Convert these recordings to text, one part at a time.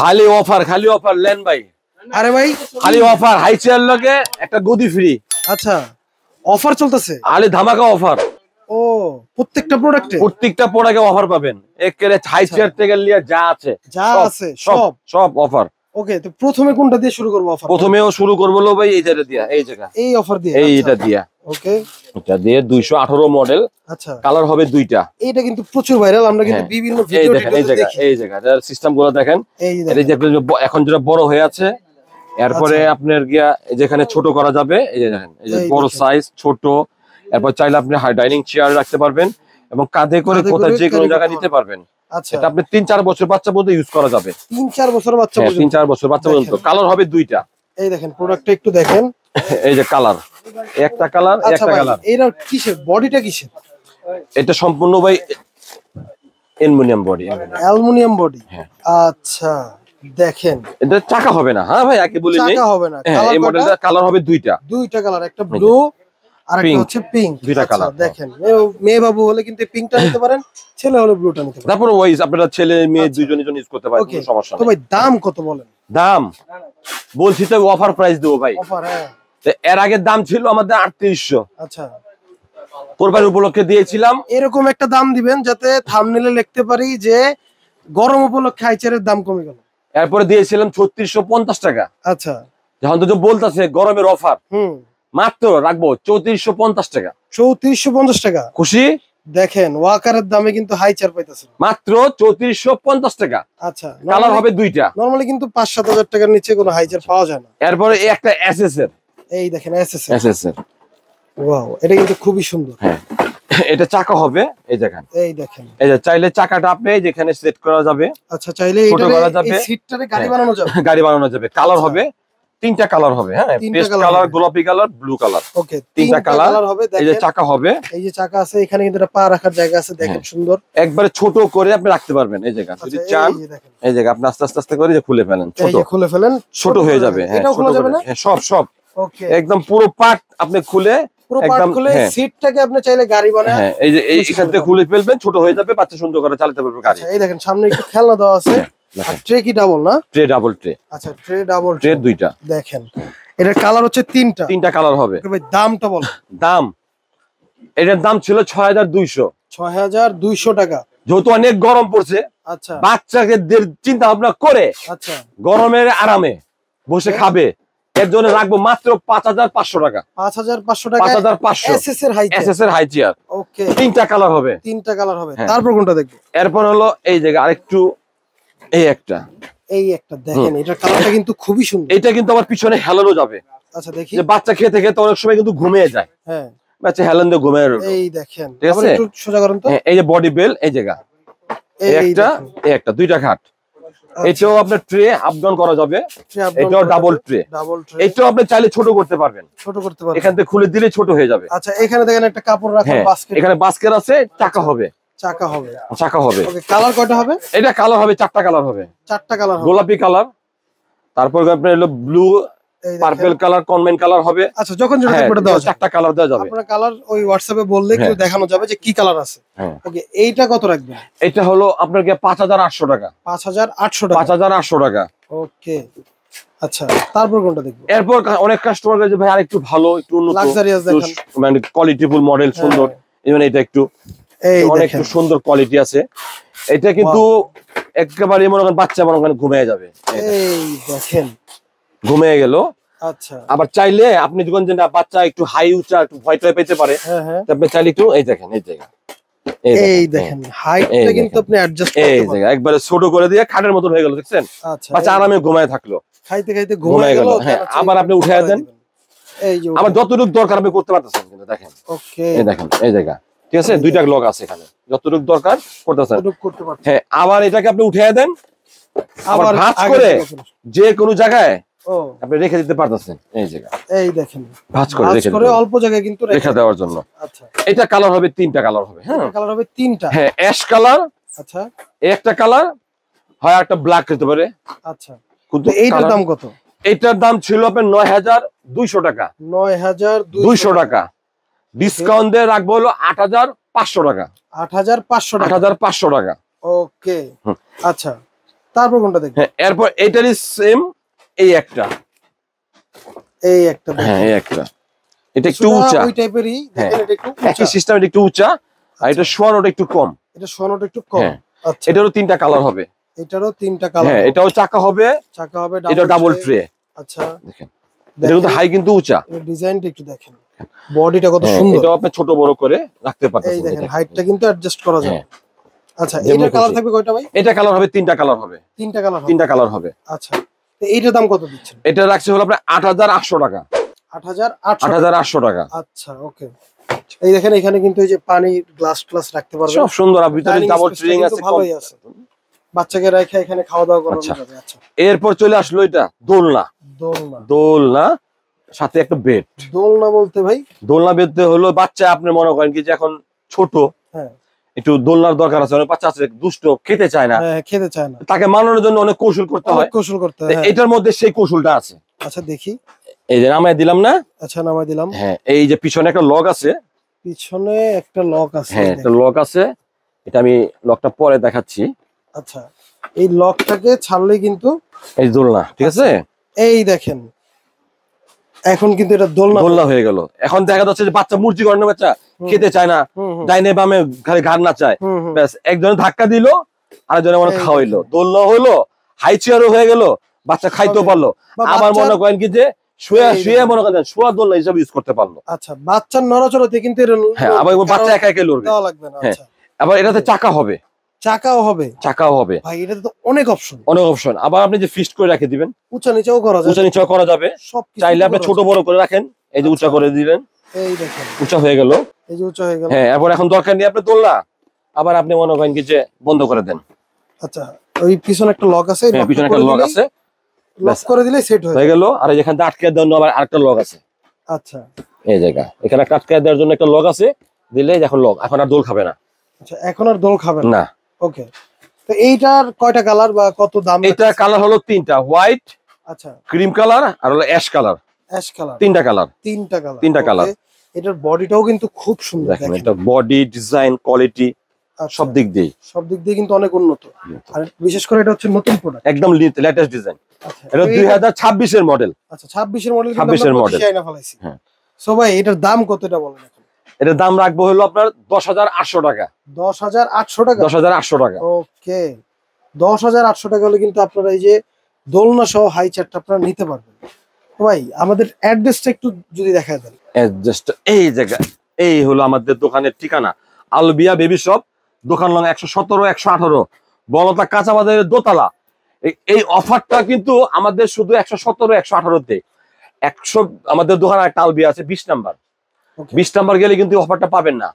খালি offer lane ভাই। আরে ভাই খালি অফার, হাই চেয়ার লগে একটা গদি ফ্রি। আচ্ছা, অফার চলতেছে, আলে ধামাকা অফার। ও প্রত্যেকটা প্রোডাক্টে অফার পাবেন। একেবারে হাই চেয়ার থেকে লিয়া যা আছে সব অফার। ওকে, তো প্রথমে কোনটা দিয়ে শুরু করব অফার? প্রথমেও শুরু করব লো ভাই এই জায়গা দিয়া, এই জায়গা, এই অফার দিয়ে, এইটা দিয়া। ওকে, এটা দিয়ে 218 মডেল। আচ্ছা, কালার হবে দুইটা। এটা কিন্তু প্রচুর ভাইরাল, আমরা কিন্তু বিভিন্ন ভিডিও দেখি। এই জায়গা সিস্টেমগুলো দেখেন। এই যে এখন যেটা বড় হয়ে আছে, এরপরে আপনার গিয়া যেখানে ছোট করা যাবে, এই যে দেখেন, এই যে বড় সাইজ, ছোট। এরপর চাইলে আপনি ডাইনিং চেয়ার রাখতে পারবেন এবং কাঁধে করে কোথায় যে কোনো জায়গায় নিতে পারবেন। আচ্ছা, এটা আপনি 3-4 বছর বাচ্চা পর্যন্ত ইউজ করা যাবে। 3-4 বছর বাচ্চা পর্যন্ত? 3-4 বছর বাচ্চা পর্যন্ত। কালার হবে দুইটা। এই দেখেন প্রোডাক্টটা একটু দেখেন। এই যে কালার, একটা কালার, একটা কালার। এর কিসের বডিটা কিসের? এটা সম্পূর্ণ ভাই অ্যালুমিনিয়াম বডি। অ্যালুমিনিয়াম বডি, আচ্ছা। দেখেন এটা চাকা হবে না। হ্যাঁ ভাই, আগে বলি নেই, চাকা হবে না। এই মডেলটা কালার হবে দুইটা কালার, একটা ব্লু আর একটা হচ্ছে পিঙ্ক। দুইটা কালার। দেখেন, মেয়ে বাবু হলে কিন্তু পিঙ্কটা নিতে পারেন, ছেলে হলে ব্লুটা নিতে পারেন। তারপর ওই আপনারা ছেলে মেয়ে দুইজনের জন্য ইউজ করতে পারেন, কোনো সমস্যা নেই। তো ভাই দাম কত বলেন? দাম বলছি তো অফার প্রাইস দেবো ভাই। অফার, হ্যাঁ। এর আগে দাম ছিল আমাদের 3800। আচ্ছা, কোরবানি উপলক্ষে দিয়েছিলাম। এরকম একটা দাম দিবেন যাতে থাম্বনেলে লিখতে পারি যে গরম উপলক্ষে হাইচারের দাম কমে গেল। এরপরে দিয়েছিলাম 3650 টাকা। আচ্ছা, যখন তো বলতেছে গরমের অফার, মাত্র রাখবো 3450 টাকা। 3450 টাকা, খুশি? দেখেন ওয়াকারের দামে কিন্তু হাইচার পাইতেছেন মাত্র 3450 টাকা। আচ্ছা, কালার হবে দুইটা। নরমালি কিন্তু 5-7 হাজার টাকার নিচে কোনো হাইচার পাওয়া যায় না। এরপরে একটা এসএস এর, এই দেখেন এসএস এর, ওয়াও, এটা কিন্তু খুবই সুন্দর। হ্যাঁ, এটা চাকা হবে, এই দেখেন, এই দেখেন, এই যে চাইলে চাকাটা আপনি যেখানে সেট করা যাবে। আচ্ছা, চাইলে ছোট করা যাবে, এই সিটটারে গাড়ি বানানো যাবে। গাড়ি বানানো যাবে। কালার হবে তিনটা কালার হবে, হ্যাঁ, পেস্ট কালার, গোলাপি কালার, ব্লু কালার। ওকে, তিনটা কালার হবে। এই যে চাকা হবে, এই যে চাকা আছে, এখানে কিন্তু পা রাখার জায়গা আছে, দেখেন সুন্দর। একবারে ছোট করে আপনি রাখতে পারবেন এই জায়গা, যদি চান। এই জায়গা আপনি আস্তে আস্তে করে যে খুলে ফেলেন, ছোট হয়ে যাবে। হ্যাঁ, এটাও খোলা যাবে না? সব ওকে, একদম পুরো পার্ট আপনি খুলে, একদম সিটটাকে আপনি চাইলে গাড়ি বানায়, হ্যাঁ, এই যে এইখান থেকে খুলে ফেলবেন, ছোট হয়ে যাবে, বাচ্চা সুন্দর করে চালাতে পারবে গাড়ি। এই দেখেন সামনে একটু খেলনা দেওয়া আছে। আর ট্রে কি ডাবল না? Tray double tray. আচ্ছা, ট্রে ডাবল ট্রে দুইটা। দেখেন এটার কালার হচ্ছে তিনটা কালার হবে। ভাই দামটা বল। দাম, এটার দাম ছিল 6200 টাকা। যেহেতু অনেক গরম পড়ছে, আচ্ছা, বাচ্চাকে চিন্তা ভাবনা করে, আচ্ছা, গরমের আরামে বসে খাবে, এর জন্য রাখবো মাত্র 5500 টাকা। 5500 টাকা, 5500 এসএস এর হাই চেয়ার। ওকে, তিনটা কালার হবে। তারপর কোনটা দেখবো? এরপর হলো এই জায়গা আরেকটু, এই একটা দেখেন, এটার কালারটা কিন্তু খুবই সুন্দর। এটা কিন্তু আমার পিছনে হেলানো যাবে। আচ্ছা, দেখি, যে বাচ্চা খেতে খেতে অনেক সময় কিন্তু ঘুমিয়ে যায়। হ্যাঁ, বাচ্চা হেলান দিয়ে ঘুমিয়ে রইল। এই দেখেন, আবার একটু সোজা করুন তো। এই যে বডি বেল, এই জায়গা একটা দুইটা খাট। এটাও আপনার ট্রে আপ ডাউন করা যাবে। এটাও ডাবল ট্রে। এটাও আপনি চাইলে ছোট করতে পারবেন, এখান থেকে খুলে দিলে ছোট হয়ে যাবে। আচ্ছা, এখানে দেখেন একটা কাপড় রাখার বাস্কেট, এখানে বাস্কেট আছে, চাকা হবে। ওকে, কালার কয়টা হবে? এটা কালার হবে চারটা কালার হবে। গোলাপি কালার, তারপর আপনার হলো ব্লু, পার্পল কালার, কনমেন্ট কালার হবে। আচ্ছা, যখন যেটা করে দেওয়া যাবে, চারটা কালার দেওয়া যাবে। আপনারা কালার ওই হোয়াটসঅ্যাপে বললে কি দেখানো যাবে যে কি কালার আছে। ওকে, এইটা কত রাখবেন? এটা হলো আপনার 5800 টাকা। 5800 টাকা। ওকে, আচ্ছা, তারপর কোনটা দেখব? এরপর অনেক কাস্টমার কাছে ভাই আরেকটু ভালো, একটু উন্নত, লাক্সারিয়াস দেখেন, মানে কোয়ালিটিফুল মডেল, সুন্দর। মানে এটা একটু অনেক সুন্দর কোয়ালিটি আছে। এটা কিন্তু একেবারে মনে করেন বাচ্চা মনে করেন ঘুমিয়ে যাবে। এই দেখেন, ঘুমিয়ে গেল। আচ্ছা, আবার চাইলে আপনি যখন যে বাচ্চা একটু হাই উঁচা একটু ভয় টয় পেতে পারে, আপনি চাইলে একটু এই দেখেন, এই জায়গা, এই দেখেন হাইটটা কিন্তু আপনি অ্যাডজাস্ট করতে পারেন। এই জায়গা একবারে ছোট করে দিয়ে খাটের মতো হয়ে গেল, দেখছেন? আচ্ছা, বাচ্চা আরামে ঘুমায় থাকলো, খাইতে খাইতে ঘুমায় গেল। হ্যাঁ, আবার আপনি উঠায় দেন, এই যে আবার যতটুকু দরকার আপনি করতে পারতেছেন কিন্তু দেখেন। ওকে, এই দেখেন, এই জায়গা, ঠিক আছে, দুইটা লক আছে এখানে, যতটুকু দরকার করতেছেন। হ্যাঁ, আবার এটাকে আপনি উঠায় দেন, আবার ভাঁজ করে যে কোনো জায়গায় আপনি রেখে দিতে পারতেছেন। এই জায়গা, এই দেখেন, ভাঁজ করে অল্প জায়গায় কিন্তু রেখে দেওয়ার জন্য। আচ্ছা, এটা কালার হবে তিনটা কালার হবে। হ্যাঁ, কালার হবে তিনটা। হ্যাঁ, অ্যাশ কালার, আচ্ছা, একটা কালার হয়, একটা ব্ল্যাক হতে পারে। আচ্ছা, কিন্তু এইটার দাম কত? এইটার দাম ছিল আপনার 9200 টাকা। 9200 টাকা। ডিসকাউন্ট দিয়ে রাখবো হলো 8500 টাকা। 8500 টাকা। 8500 টাকা। ওকে, আচ্ছা, তারপর কোনটা দেখবেন? হ্যাঁ, এরপর এটারই সেম এই একটা, হ্যাঁ এই একটা, এটা একটু উঁচা, ওই টাইপেরই দেখেন, এটা একটু একই সিস্টেম, এটা একটু উঁচা, আর এটা শোয়ানোটা একটু কম। এটা শোয়ানোটা একটু কম। আচ্ছা, এটারও 3টা কালার হবে। এটারও 3টা কালার। হ্যাঁ, এটাও চাকা হবে, এটা ডাবল ট্রে। আচ্ছা, দেখেন এটা কিন্তু হাই কিন্তু উঁচা। এর ডিজাইনটা একটু দেখেন, বডিটা কত সুন্দর। এটাও আপনি ছোট বড় করে রাখতে পারতেছেন। এই দেখেন হাইটটা কিন্তু অ্যাডজাস্ট করা যায়। আচ্ছা, এটা কালার থাকবে কয়টা ভাই? এটা কালার হবে 3টা কালার হবে। 3টা কালার হবে। আচ্ছা, তো এইটার দাম কত দিচ্ছেন? এটা রাখছে হলো আপনার 8800 টাকা। 8800 টাকা। আচ্ছা, ওকে। এই দেখেন এখানে কিন্তু এই যে পানির গ্লাস রাখতে পারবেন, সব সুন্দর, আর ভিতরে ডাবল ট্রিং আছে, ভালোই আছে, বাচ্চাকে রেখে এখানে খাওয়া দাওয়া করানো যাবে। আচ্ছা, এরপর চলে আসলো এটা দোলনা। দোলনা সাথে একটা বেড। দোলনা বলতে ভাই, দোলনা বেডতে হলো বাচ্চা, আপনি মনে করেন কি যে এখন ছোট, একটু দোলনার দরকার আছে, অনেক বাচ্চা আছে দুষ্ট, খেতে চায় না, তাকে মানানোর জন্য অনেক কৌশল করতে হয়। এটার মধ্যে সেই কৌশলটা আছে। আচ্ছা দেখি, এই যে নামায় দিলাম না? আচ্ছা, নামায় দিলাম। হ্যাঁ, এই যে পিছনে একটা লক আছে, হ্যাঁ একটা লক আছে, এটা আমি লকটা পরে দেখাচ্ছি। আচ্ছা, এই লকটাকে ছাড়লেই কিন্তু এই দোলনা, ঠিক আছে? এই দেখেন এখন কিন্তু এটা দোলনা হয়ে গেল। এখন দেখা যাচ্ছে যে বাচ্চা মুরজি করে না, বাচ্চা খেতে চায় না, ডাইনে বামে খালি ঘাড় নাচায়, ব্যাস একজনে ধাক্কা দিল, আরেকজনে মনে খাওয়াইলো, দোলনা হলো, হাই চেয়ারও হয়ে গেল, বাচ্চা খাইতেও পারলো। আবার মনে করেন কি যে শুয়ে মনে করেন শোয়া দোলনা হিসাবে ইউজ করতে পারলো। আচ্ছা, বাচ্চার নড়াচড়াতে কিন্তু হ্যাঁ, আবার বাচ্চা একা একা লড়বে। হ্যাঁ, আবার এটাতে চাকাও হবে। ভাই, এটাতে তো অনেক অপশন। আবার আপনি যে ফিক্সড করে রেখে দিবেন, উঁচা নিচাও করা যাবে। চাইলে আপনি ছোট বড় করে রাখেন, এই যে উঁচা করে দিলেন, এই দেখেন উঁচা হয়ে গেল, এই যে উঁচা হয়ে গেল। হ্যাঁ, এরপর এখন দরকার নেই আপনি দোলনা, আবার আপনি মনে করেন কি যে বন্ধ করে দেন। আচ্ছা, ওই পিছনে একটা লক আছে, পিছনে একটা লক আছে, লক করে দিলে সেট হয়ে গেল। আর যেখানে আটকে দেওয়ার জন্য আবার আরেকটা লক আছে। আচ্ছা, এই জায়গা এখানে একটা আটকে দেওয়ার জন্য একটা লক আছে, দিলে এখন লক, এখন আর দোল খাবে না। আচ্ছা, এখন আর দোল খাবে না। ওকে, তো এইটার কয়টা কালার বা কত দাম? এটা কালার হলো 3টা, হোয়াইট, আচ্ছা ক্রিম কালার, আর হলো অ্যাশ কালার। 3টা কালার। এটার বডিটাও কিন্তু খুব সুন্দর, দেখেন এটা বডি ডিজাইন কোয়ালিটি সব দিক দিয়ে কিন্তু অনেক উন্নত। আর বিশেষ করে এটা হচ্ছে নতুন প্রোডাক্ট, একদম লেটেস্ট ডিজাইন। এটা 2026 এর মডেল। আচ্ছা, 26 এর মডেল, 26 এর মডেল ফলাইছি। হ্যাঁ, সো ভাই এটার দাম কতটা বলেন? এটার দাম রাখবো হলো আপনার 10,800 টাকা। 10,800 টাকা। ওকে, 10,800 টাকা হলে কিন্তু আপনারা এই যে দোলনা সহ হাই চেয়ারটা আপনারা নিতে পারবেন। ভাই, আমাদের অ্যাড্রেসটা একটু যদি দেখায় দেন। অ্যাড্রেসটা এই জায়গা, এই হলো আমাদের দোকানের ঠিকানা, আলবিয়া বেবি শপ, দোকান নং 117, 118, বলতা কাঁচা বাজারের দোতলা। এই অফারটা কিন্তু আমাদের শুধু 117, 118 তে। 100 আমাদের দোকান একটা আলবিয়া আছে 20 নাম্বার। 20 নাম্বার গেলে কিন্তু অফারটা পাবেন না,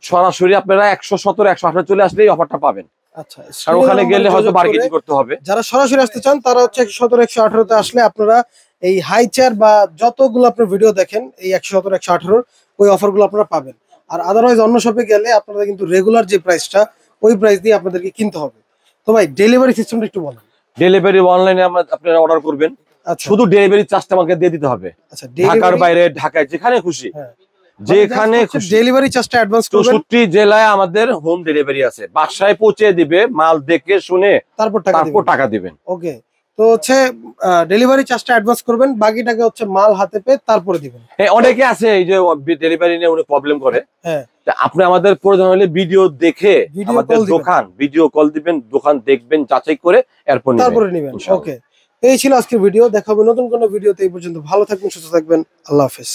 সরাসরি আপনারা 117, 118 চলে আসলে এই অফারটা পাবেন। আচ্ছা, আর ওখানে গেলে হয়তো বার্গেনিং করতে হবে। যারা সরাসরি আসতে চান তারা হচ্ছে 117, 118 তে আসলে আপনারা এই হাই চেয়ার বা যতগুলো আপনার ভিডিও দেখেন এই 117, 118 ওই অফারগুলো আপনারা পাবেন। আর আদারওয়াইজ অন্য শপে গেলে আপনারা কিন্তু রেগুলার যে প্রাইসটা ওই প্রাইস দিয়ে আপনাদেরকে কিনতে হবে। তো ভাই, ডেলিভারি সিস্টেমটা একটু বলেন। ডেলিভারি অনলাইনে আপনারা অর্ডার করবেন, শুধু ডেলিভারি চার্জটা আমাকে দিয়ে দিতে হবে। আচ্ছা, ঢাকার বাইরে, ঢাকায় যেখানে খুশি, যেখানে ডেলিভারি চার্জটা অ্যাডভান্স করবেন। 64 জেলায় আমাদের হোম ডেলিভারি আছে, বাসায় পৌঁছে দিবে, মাল দেখে শুনে তারপর টাকা দিবেন। ওকে, তো হচ্ছে ডেলিভারি চার্জটা অ্যাডভান্স করবেন, বাকিটাকে হচ্ছে মাল হাতে পেয়ে তারপরে দিবেন। হ্যাঁ, অনেকে আছে এই যে ডেলিভারি নিয়ে অনেক প্রবলেম করে। হ্যাঁ, আপনি আমাদের প্রয়োজন হলে ভিডিও দেখে আমাদের দোকান ভিডিও কল দিবেন, দোকান দেখবেন, যাচাই করে এরপর তারপরে নেবেন। ওকে, এই ছিল আজকের ভিডিও, দেখা হবে নতুন কোনো ভিডিওতে। এই পর্যন্ত ভালো থাকবেন, সুস্থ থাকবেন, আল্লাহ হাফেজ।